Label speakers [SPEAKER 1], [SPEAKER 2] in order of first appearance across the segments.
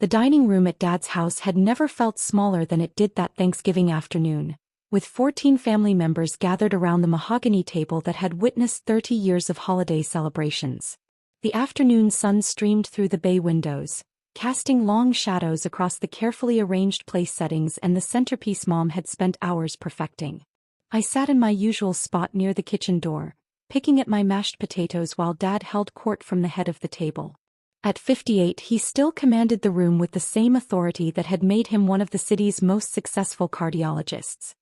[SPEAKER 1] The dining room at Dad's house had never felt smaller than it did that Thanksgiving afternoon, with 14 family members gathered around the mahogany table that had witnessed 30 years of holiday celebrations. The afternoon sun streamed through the bay windows, casting long shadows across the carefully arranged place settings and the centerpiece Mom had spent hours perfecting. I sat in my usual spot near the kitchen door, picking at my mashed potatoes while Dad held court from the head of the table. At 58, he still commanded the room with the same authority that had made him one of the city's most successful cardiologists.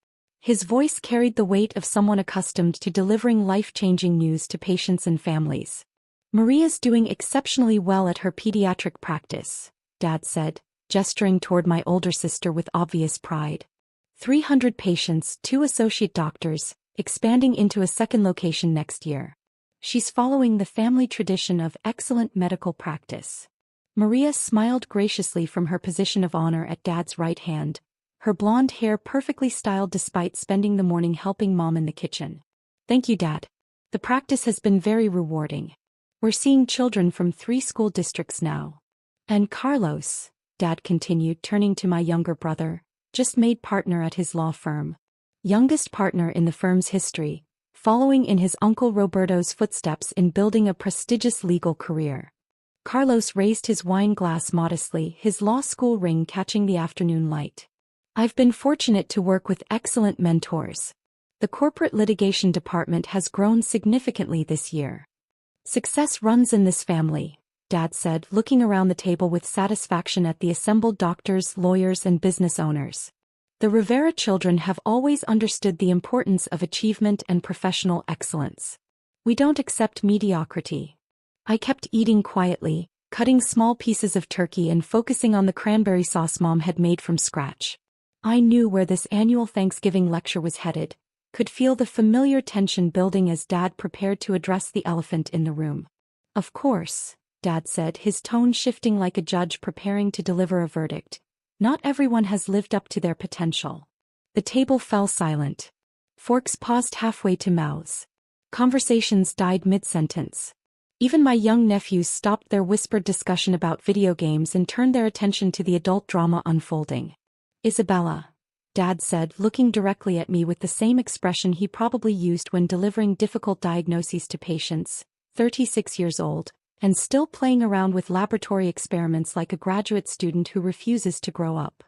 [SPEAKER 1] His voice carried the weight of someone accustomed to delivering life-changing news to patients and families. "Maria's doing exceptionally well at her pediatric practice," Dad said, gesturing toward my older sister with obvious pride. 300 patients, 2 associate doctors, expanding into a second location next year. She's following the family tradition of excellent medical practice. Maria smiled graciously from her position of honor at Dad's right hand, her blonde hair perfectly styled despite spending the morning helping Mom in the kitchen. "Thank you, Dad. The practice has been very rewarding. We're seeing children from 3 school districts now. And Carlos," Dad continued, turning to my younger brother, "just made partner at his law firm. Youngest partner in the firm's history, following in his uncle Roberto's footsteps in building a prestigious legal career." Carlos raised his wine glass modestly, his law school ring catching the afternoon light. "I've been fortunate to work with excellent mentors. The corporate litigation department has grown significantly this year. Success runs in this family," Dad said, looking around the table with satisfaction at the assembled doctors, lawyers, and business owners. "The Rivera children have always understood the importance of achievement and professional excellence. We don't accept mediocrity." I kept eating quietly, cutting small pieces of turkey and focusing on the cranberry sauce Mom had made from scratch. I knew where this annual Thanksgiving lecture was headed, could feel the familiar tension building as Dad prepared to address the elephant in the room. "Of course," Dad said, his tone shifting like a judge preparing to deliver a verdict. "Not everyone has lived up to their potential." The table fell silent. Forks paused halfway to mouths. Conversations died mid-sentence. Even my young nephews stopped their whispered discussion about video games and turned their attention to the adult drama unfolding. "Isabella," Dad said, looking directly at me with the same expression he probably used when delivering difficult diagnoses to patients, 36 years old, and still playing around with laboratory experiments like a graduate student who refuses to grow up.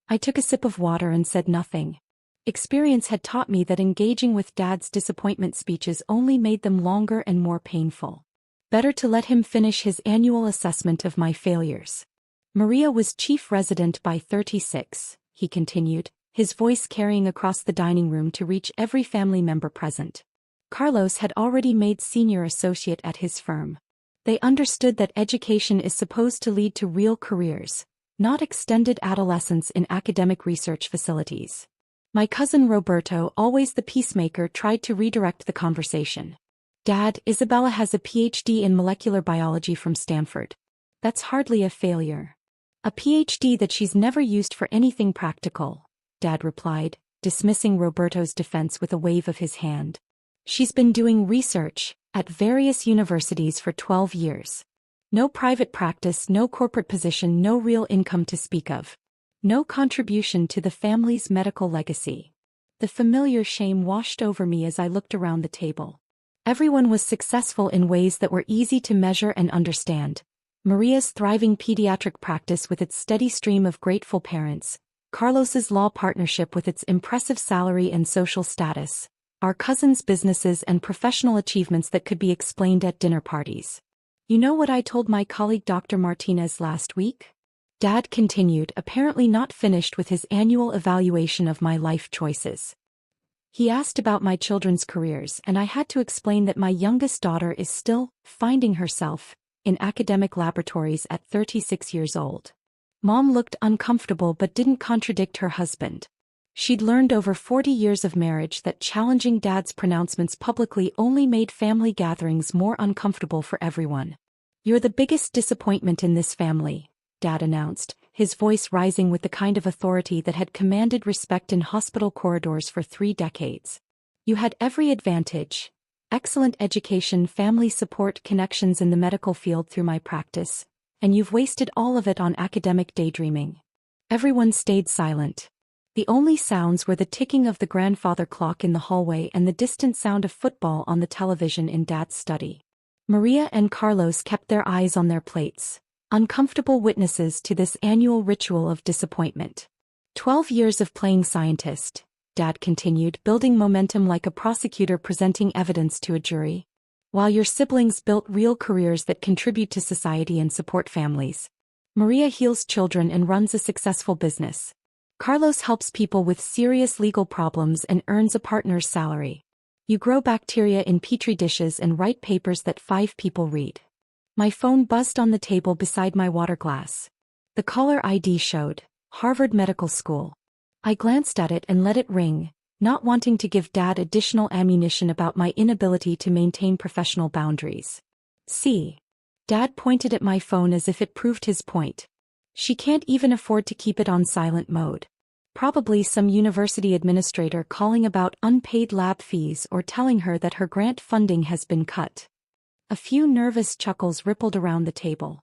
[SPEAKER 1] I took a sip of water and said nothing. Experience had taught me that engaging with Dad's disappointment speeches only made them longer and more painful. Better to let him finish his annual assessment of my failures. "Maria was chief resident by 36, he continued, his voice carrying across the dining room to reach every family member present. Carlos had already made senior associate at his firm. They understood that education is supposed to lead to real careers, not extended adolescence in academic research facilities." My cousin Roberto, always the peacemaker, tried to redirect the conversation. "Dad, Isabella has a PhD in molecular biology from Stanford. That's hardly a failure." "A PhD that she's never used for anything practical," Dad replied, dismissing Roberto's defense with a wave of his hand. "She's been doing research at various universities for 12 years. No private practice, no corporate position, no real income to speak of. No contribution to the family's medical legacy." The familiar shame washed over me as I looked around the table. Everyone was successful in ways that were easy to measure and understand. Maria's thriving pediatric practice with its steady stream of grateful parents, Carlos's law partnership with its impressive salary and social status, our cousins' businesses and professional achievements that could be explained at dinner parties. "You know what I told my colleague Dr. Martinez last week?" Dad continued, apparently not finished with his annual evaluation of my life choices. "He asked about my children's careers, and I had to explain that my youngest daughter is still finding herself in academic laboratories at 36 years old." Mom looked uncomfortable but didn't contradict her husband. She'd learned over 40 years of marriage that challenging Dad's pronouncements publicly only made family gatherings more uncomfortable for everyone. "You're the biggest disappointment in this family," Dad announced, his voice rising with the kind of authority that had commanded respect in hospital corridors for 3 decades. "You had every advantage. Excellent education, family support, connections in the medical field through my practice, And you've wasted all of it on academic daydreaming. Everyone stayed silent. The only sounds were the ticking of the grandfather clock in the hallway and the distant sound of football on the television in Dad's study. Maria and Carlos kept their eyes on their plates, uncomfortable witnesses to this annual ritual of disappointment. 12 years of playing scientist, Dad continued, building momentum like a prosecutor presenting evidence to a jury. While your siblings built real careers that contribute to society and support families. Maria heals children and runs a successful business. Carlos helps people with serious legal problems and earns a partner's salary. You grow bacteria in petri dishes and write papers that 5 people read. My phone buzzed on the table beside my water glass. The caller ID showed Harvard Medical School. I glanced at it and let it ring, not wanting to give Dad additional ammunition about my inability to maintain professional boundaries. See? Dad pointed at my phone as if it proved his point. She can't even afford to keep it on silent mode. Probably some university administrator calling about unpaid lab fees or telling her that her grant funding has been cut. A few nervous chuckles rippled around the table.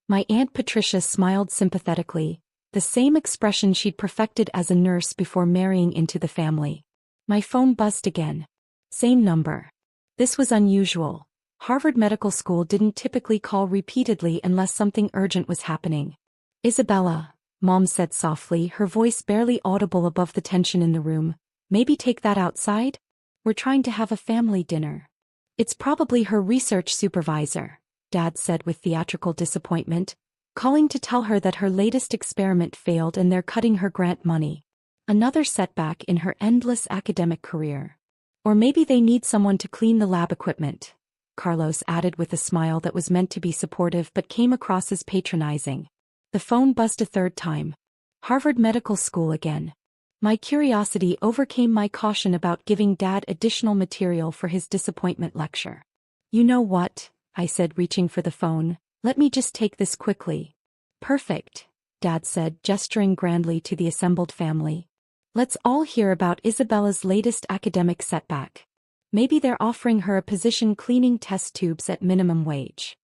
[SPEAKER 1] My Aunt Patricia smiled sympathetically, the same expression she'd perfected as a nurse before marrying into the family. My phone buzzed again. Same number. This was unusual. Harvard Medical School didn't typically call repeatedly unless something urgent was happening. Isabella, Mom said softly, her voice barely audible above the tension in the room. Maybe take that outside? We're trying to have a family dinner. It's probably her research supervisor, Dad said with theatrical disappointment, calling to tell her that her latest experiment failed and they're cutting her grant money. Another setback in her endless academic career. Or maybe they need someone to clean the lab equipment, Carlos added with a smile that was meant to be supportive but came across as patronizing. The phone buzzed a third time. Harvard Medical School again. My curiosity overcame my caution about giving Dad additional material for his disappointment lecture. You know what? I said, reaching for the phone. Let me just take this quickly. Perfect, Dad said, gesturing grandly to the assembled family. Let's all hear about Isabella's latest academic setback. Maybe they're offering her a position cleaning test tubes at minimum wage.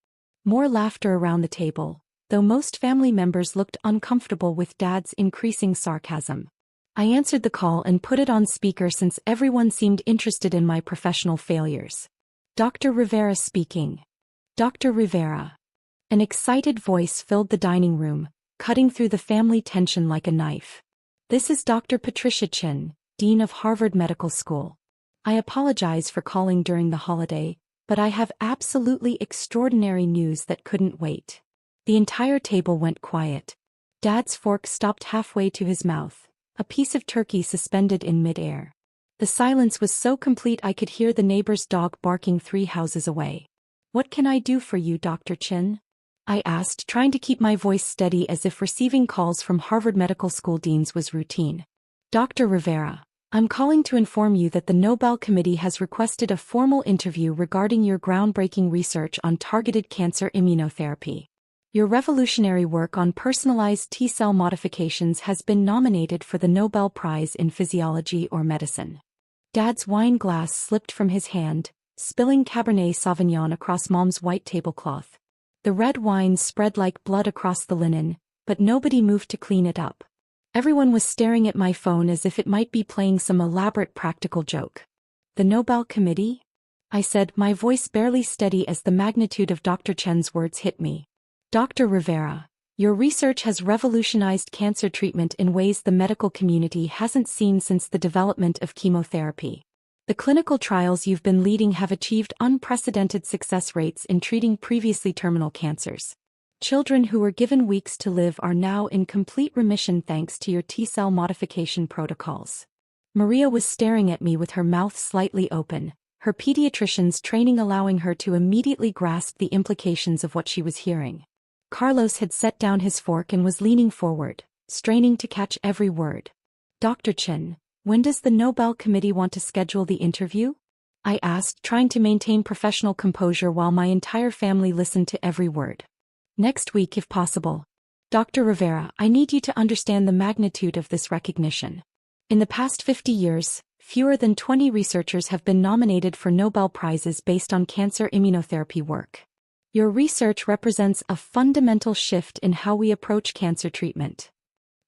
[SPEAKER 1] More laughter around the table, though most family members looked uncomfortable with Dad's increasing sarcasm. I answered the call and put it on speaker since everyone seemed interested in my professional failures. Dr. Rivera speaking. Dr. Rivera. An excited voice filled the dining room, cutting through the family tension like a knife. This is Dr. Patricia Chin, Dean of Harvard Medical School. I apologize for calling during the holiday, but I have absolutely extraordinary news that couldn't wait. The entire table went quiet. Dad's fork stopped halfway to his mouth, a piece of turkey suspended in midair. The silence was so complete I could hear the neighbor's dog barking 3 houses away. What can I do for you, Dr. Chin? I asked, trying to keep my voice steady as if receiving calls from Harvard Medical School deans was routine. Dr. Rivera, I'm calling to inform you that the Nobel Committee has requested a formal interview regarding your groundbreaking research on targeted cancer immunotherapy. Your revolutionary work on personalized T-cell modifications has been nominated for the Nobel Prize in Physiology or Medicine. Dad's wine glass slipped from his hand, spilling Cabernet Sauvignon across Mom's white tablecloth. The red wine spread like blood across the linen, but nobody moved to clean it up. Everyone was staring at my phone as if it might be playing some elaborate practical joke. The Nobel Committee? I said, my voice barely steady as the magnitude of Dr. Chen's words hit me. Dr. Rivera, your research has revolutionized cancer treatment in ways the medical community hasn't seen since the development of chemotherapy. The clinical trials you've been leading have achieved unprecedented success rates in treating previously terminal cancers. Children who were given weeks to live are now in complete remission thanks to your T-cell modification protocols. Maria was staring at me with her mouth slightly open, her pediatrician's training allowing her to immediately grasp the implications of what she was hearing. Carlos had set down his fork and was leaning forward, straining to catch every word. Dr. Chin, when does the Nobel Committee want to schedule the interview? I asked, trying to maintain professional composure while my entire family listened to every word. Next week if possible. Dr. Rivera, I need you to understand the magnitude of this recognition. In the past 50 years, fewer than 20 researchers have been nominated for Nobel Prizes based on cancer immunotherapy work. Your research represents a fundamental shift in how we approach cancer treatment.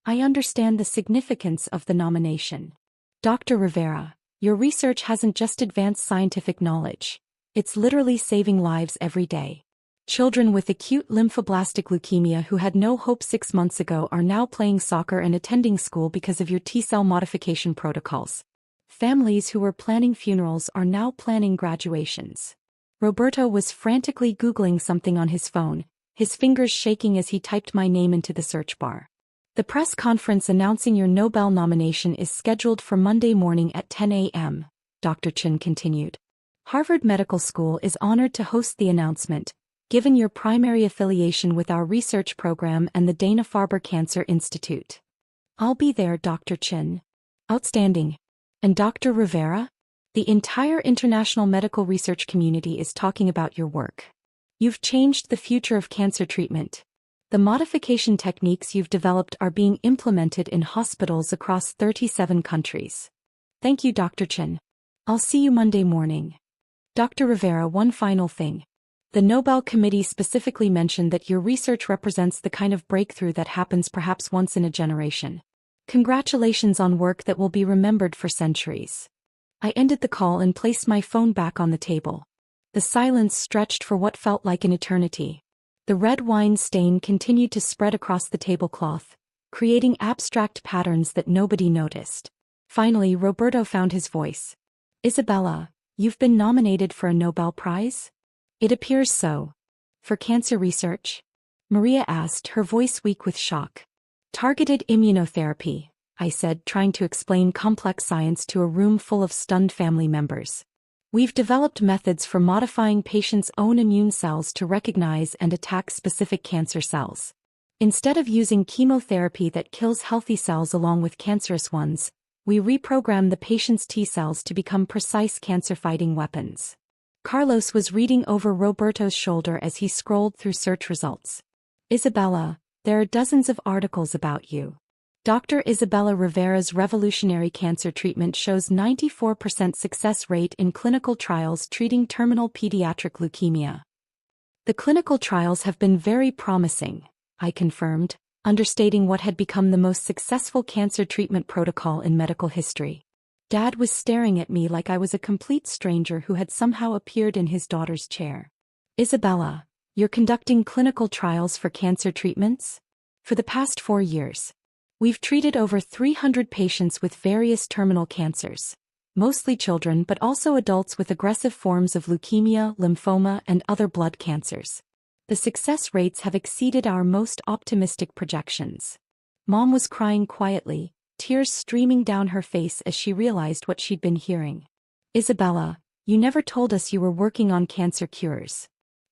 [SPEAKER 1] I understand the significance of the nomination. Dr. Rivera, your research hasn't just advanced scientific knowledge. It's literally saving lives every day. Children with acute lymphoblastic leukemia who had no hope 6 months ago are now playing soccer and attending school because of your T-cell modification protocols. Families who were planning funerals are now planning graduations. Roberto was frantically Googling something on his phone, his fingers shaking as he typed my name into the search bar. The press conference announcing your Nobel nomination is scheduled for Monday morning at 10 a.m., Dr. Chen continued. Harvard Medical School is honored to host the announcement, given your primary affiliation with our research program and the Dana-Farber Cancer Institute. I'll be there, Dr. Chen. Outstanding. And Dr. Rivera? The entire international medical research community is talking about your work. You've changed the future of cancer treatment. The modification techniques you've developed are being implemented in hospitals across 37 countries. Thank you, Dr. Chen. I'll see you Monday morning. Dr. Rivera, one final thing. The Nobel Committee specifically mentioned that your research represents the kind of breakthrough that happens perhaps once in a generation. Congratulations on work that will be remembered for centuries. I ended the call and placed my phone back on the table. The silence stretched for what felt like an eternity. The red wine stain continued to spread across the tablecloth, creating abstract patterns that nobody noticed. Finally, Roberto found his voice. Isabella, you've been nominated for a Nobel Prize? It appears so. For cancer research? Maria asked, her voice weak with shock. Targeted immunotherapy, I said, trying to explain complex science to a room full of stunned family members. We've developed methods for modifying patients' own immune cells to recognize and attack specific cancer cells. Instead of using chemotherapy that kills healthy cells along with cancerous ones, we reprogram the patient's T cells to become precise cancer-fighting weapons. Carlos was reading over Roberto's shoulder as he scrolled through search results. Isabella, there are dozens of articles about you. Dr. Isabella Rivera's revolutionary cancer treatment shows 94% success rate in clinical trials treating terminal pediatric leukemia. The clinical trials have been very promising, I confirmed, understating what had become the most successful cancer treatment protocol in medical history. Dad was staring at me like I was a complete stranger who had somehow appeared in his daughter's chair. Isabella, you're conducting clinical trials for cancer treatments? For the past 4 years. We've treated over 300 patients with various terminal cancers, mostly children but also adults with aggressive forms of leukemia, lymphoma, and other blood cancers. The success rates have exceeded our most optimistic projections. Mom was crying quietly, tears streaming down her face as she realized what she'd been hearing. Isabella, you never told us you were working on cancer cures.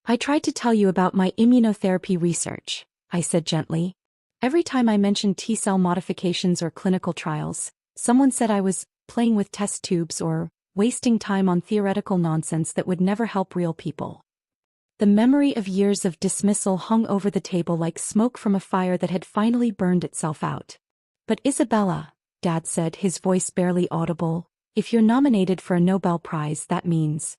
[SPEAKER 1] I tried to tell you about my immunotherapy research, I said gently. Every time I mentioned T-cell modifications or clinical trials, someone said I was playing with test tubes or wasting time on theoretical nonsense that would never help real people. The memory of years of dismissal hung over the table like smoke from a fire that had finally burned itself out. But Isabella, Dad said, his voice barely audible, if you're nominated for a Nobel Prize, that means.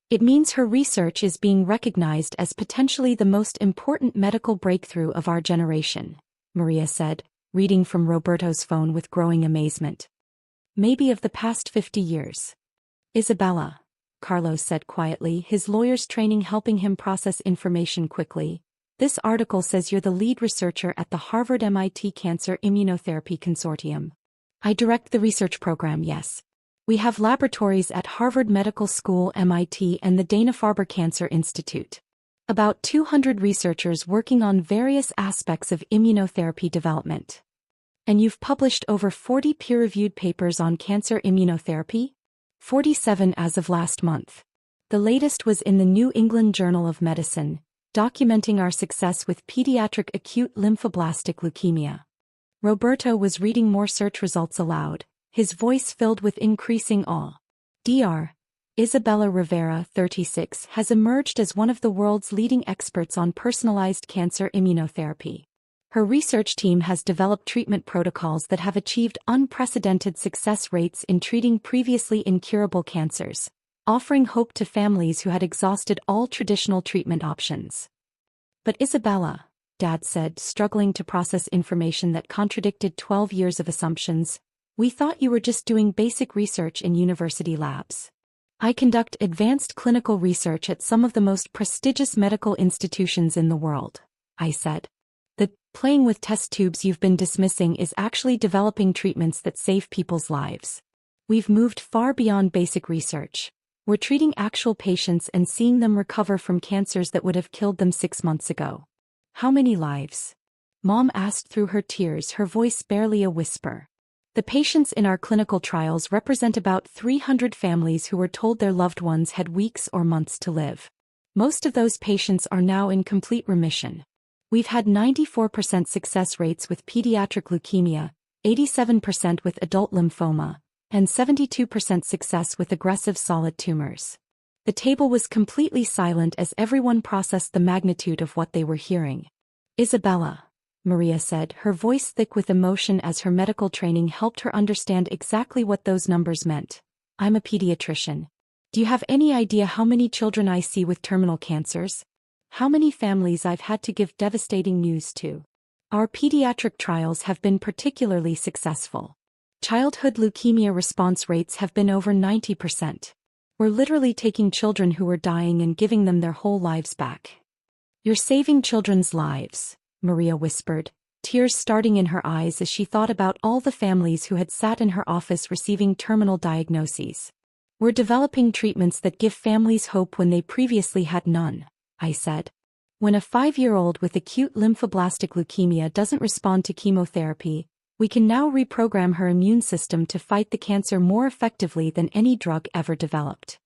[SPEAKER 1] It means her research is being recognized as potentially the most important medical breakthrough of our generation, Maria said, reading from Roberto's phone with growing amazement. Maybe of the past 50 years. Isabella, Carlos said quietly, his lawyer's training helping him process information quickly. This article says you're the lead researcher at the Harvard-MIT Cancer Immunotherapy Consortium. I direct the research program, yes. We have laboratories at Harvard Medical School, MIT, and the Dana-Farber Cancer Institute. About 200 researchers working on various aspects of immunotherapy development. And you've published over 40 peer-reviewed papers on cancer immunotherapy? 47 as of last month. The latest was in the New England Journal of Medicine, documenting our success with pediatric acute lymphoblastic leukemia. Roberto was reading more search results aloud, his voice filled with increasing awe. Dr. Isabella Rivera, 36, has emerged as one of the world's leading experts on personalized cancer immunotherapy. Her research team has developed treatment protocols that have achieved unprecedented success rates in treating previously incurable cancers, offering hope to families who had exhausted all traditional treatment options. But Isabella, Dad said, struggling to process information that contradicted 12 years of assumptions, we thought you were just doing basic research in university labs. I conduct advanced clinical research at some of the most prestigious medical institutions in the world, I said. The playing with test tubes you've been dismissing is actually developing treatments that save people's lives. We've moved far beyond basic research. We're treating actual patients and seeing them recover from cancers that would have killed them 6 months ago. How many lives? Mom asked through her tears, her voice barely a whisper. The patients in our clinical trials represent about 300 families who were told their loved ones had weeks or months to live. Most of those patients are now in complete remission. We've had 94% success rates with pediatric leukemia, 87% with adult lymphoma, and 72% success with aggressive solid tumors. The table was completely silent as everyone processed the magnitude of what they were hearing. Isabella, Maria said, her voice thick with emotion as her medical training helped her understand exactly what those numbers meant. I'm a pediatrician. Do you have any idea how many children I see with terminal cancers? How many families I've had to give devastating news to? Our pediatric trials have been particularly successful. Childhood leukemia response rates have been over 90%. We're literally taking children who are dying and giving them their whole lives back. You're saving children's lives, Maria whispered, tears starting in her eyes as she thought about all the families who had sat in her office receiving terminal diagnoses. We're developing treatments that give families hope when they previously had none, I said. When a 5-year-old with acute lymphoblastic leukemia doesn't respond to chemotherapy, we can now reprogram her immune system to fight the cancer more effectively than any drug ever developed.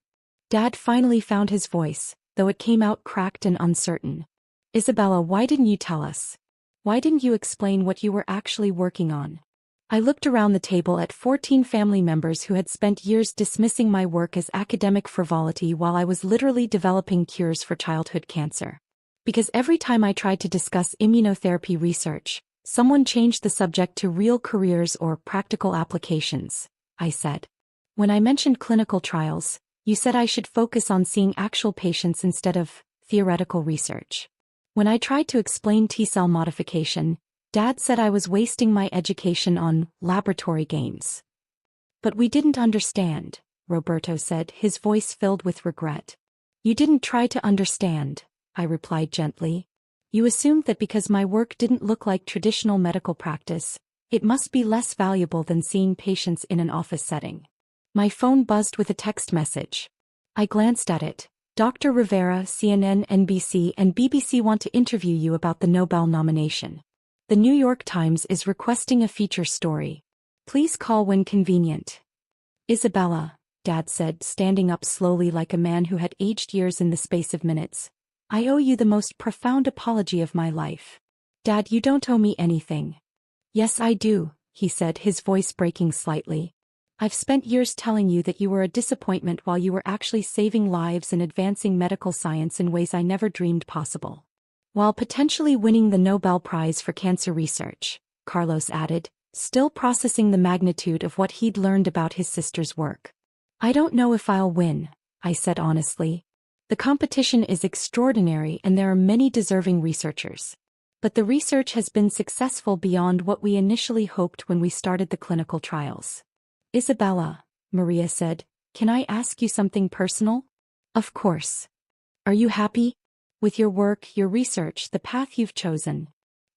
[SPEAKER 1] Dad finally found his voice, though it came out cracked and uncertain. Isabella, why didn't you tell us? Why didn't you explain what you were actually working on? I looked around the table at 14 family members who had spent years dismissing my work as academic frivolity while I was literally developing cures for childhood cancer. Because every time I tried to discuss immunotherapy research, someone changed the subject to real careers or practical applications, I said. When I mentioned clinical trials, you said I should focus on seeing actual patients instead of theoretical research. When I tried to explain T-cell modification, Dad said I was wasting my education on laboratory games. But we didn't understand, Roberto said, his voice filled with regret. You didn't try to understand, I replied gently. You assumed that because my work didn't look like traditional medical practice, it must be less valuable than seeing patients in an office setting. My phone buzzed with a text message. I glanced at it. Dr. Rivera, CNN, NBC, and BBC want to interview you about the Nobel nomination. The New York Times is requesting a feature story. Please call when convenient. Isabella, Dad said, standing up slowly like a man who had aged years in the space of minutes. I owe you the most profound apology of my life. Dad, you don't owe me anything. Yes, I do, he said, his voice breaking slightly. I've spent years telling you that you were a disappointment while you were actually saving lives and advancing medical science in ways I never dreamed possible. While potentially winning the Nobel Prize for Cancer Research, Carlos added, still processing the magnitude of what he'd learned about his sister's work. I don't know if I'll win, I said honestly. The competition is extraordinary and there are many deserving researchers. But the research has been successful beyond what we initially hoped when we started the clinical trials. Isabella, Maria said, can I ask you something personal? Of course. Are you happy? With your work, your research, the path you've chosen?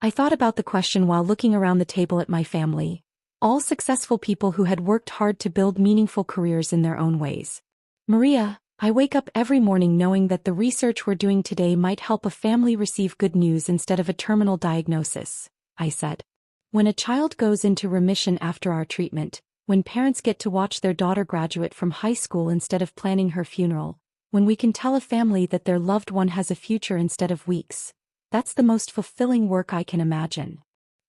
[SPEAKER 1] I thought about the question while looking around the table at my family, all successful people who had worked hard to build meaningful careers in their own ways. Maria, I wake up every morning knowing that the research we're doing today might help a family receive good news instead of a terminal diagnosis, I said. When a child goes into remission after our treatment, when parents get to watch their daughter graduate from high school instead of planning her funeral, when we can tell a family that their loved one has a future instead of weeks, that's the most fulfilling work I can imagine.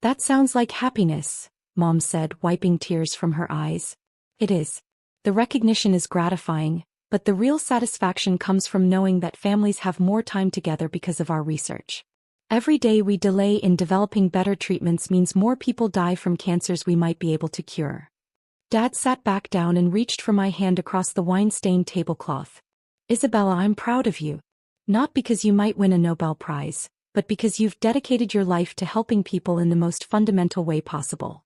[SPEAKER 1] That sounds like happiness, Mom said, wiping tears from her eyes. It is. The recognition is gratifying, but the real satisfaction comes from knowing that families have more time together because of our research. Every day we delay in developing better treatments means more people die from cancers we might be able to cure. Dad sat back down and reached for my hand across the wine-stained tablecloth. Isabella, I'm proud of you. Not because you might win a Nobel Prize, but because you've dedicated your life to helping people in the most fundamental way possible.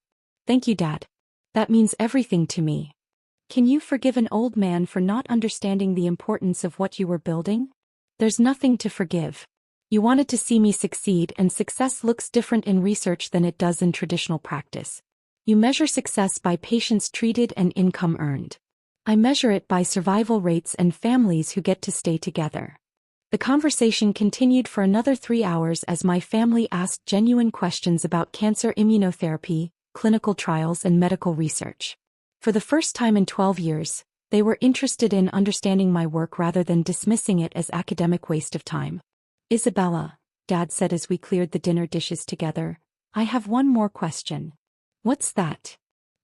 [SPEAKER 1] Thank you, Dad. That means everything to me. Can you forgive an old man for not understanding the importance of what you were building? There's nothing to forgive. You wanted to see me succeed, and success looks different in research than it does in traditional practice. You measure success by patients treated and income earned. I measure it by survival rates and families who get to stay together. The conversation continued for another 3 hours as my family asked genuine questions about cancer immunotherapy, clinical trials, and medical research. For the first time in 12 years, they were interested in understanding my work rather than dismissing it as academic waste of time. Isabella, Dad said as we cleared the dinner dishes together, I have one more question. What's that?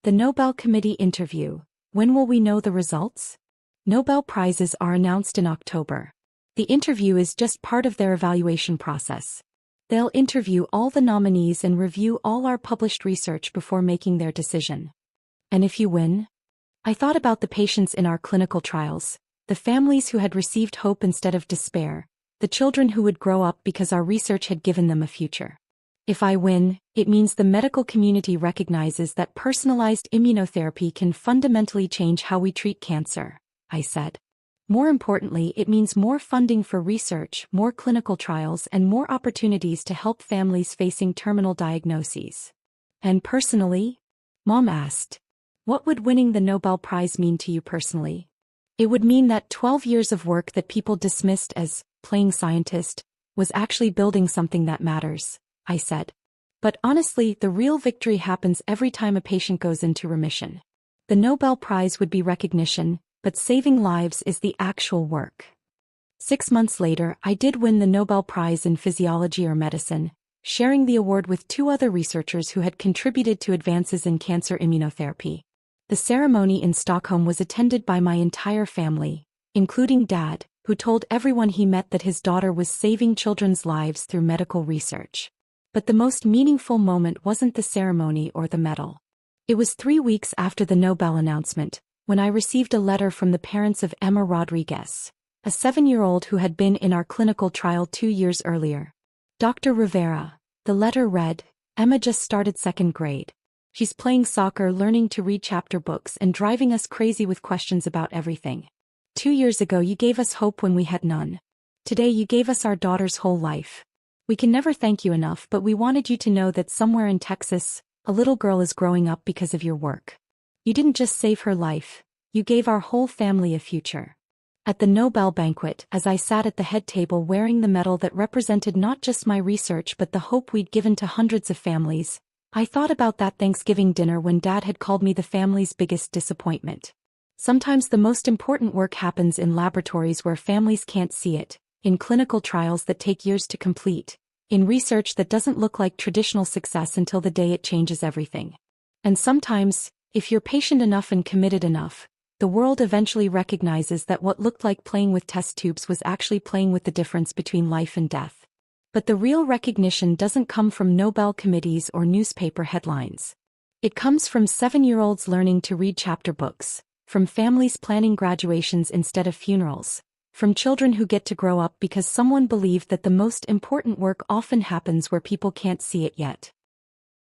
[SPEAKER 1] The Nobel Committee interview. When will we know the results? Nobel Prizes are announced in October. The interview is just part of their evaluation process. They'll interview all the nominees and review all our published research before making their decision. And if you win? I thought about the patients in our clinical trials, the families who had received hope instead of despair, the children who would grow up because our research had given them a future. If I win, it means the medical community recognizes that personalized immunotherapy can fundamentally change how we treat cancer, I said. More importantly, it means more funding for research, more clinical trials, and more opportunities to help families facing terminal diagnoses. And personally? Mom asked. What would winning the Nobel Prize mean to you personally? It would mean that 12 years of work that people dismissed as playing scientist was actually building something that matters, I said. But honestly, the real victory happens every time a patient goes into remission. The Nobel Prize would be recognition, but saving lives is the actual work. 6 months later, I did win the Nobel Prize in Physiology or Medicine, sharing the award with 2 other researchers who had contributed to advances in cancer immunotherapy. The ceremony in Stockholm was attended by my entire family, including Dad, who told everyone he met that his daughter was saving children's lives through medical research. But the most meaningful moment wasn't the ceremony or the medal. It was 3 weeks after the Nobel announcement, when I received a letter from the parents of Emma Rodriguez, a 7-year-old who had been in our clinical trial 2 years earlier. Dr. Rivera, the letter read, Emma just started 2nd grade. She's playing soccer, learning to read chapter books, and driving us crazy with questions about everything. 2 years ago you gave us hope when we had none. Today you gave us our daughter's whole life. We can never thank you enough, but we wanted you to know that somewhere in Texas, a little girl is growing up because of your work. You didn't just save her life, you gave our whole family a future. At the Nobel banquet, as I sat at the head table wearing the medal that represented not just my research but the hope we'd given to hundreds of families, I thought about that Thanksgiving dinner when Dad had called me the family's biggest disappointment. Sometimes the most important work happens in laboratories where families can't see it, in clinical trials that take years to complete, in research that doesn't look like traditional success until the day it changes everything. And sometimes, if you're patient enough and committed enough, the world eventually recognizes that what looked like playing with test tubes was actually playing with the difference between life and death. But the real recognition doesn't come from Nobel committees or newspaper headlines. It comes from 7-year-olds learning to read chapter books, from families planning graduations instead of funerals, from children who get to grow up because someone believed that the most important work often happens where people can't see it yet.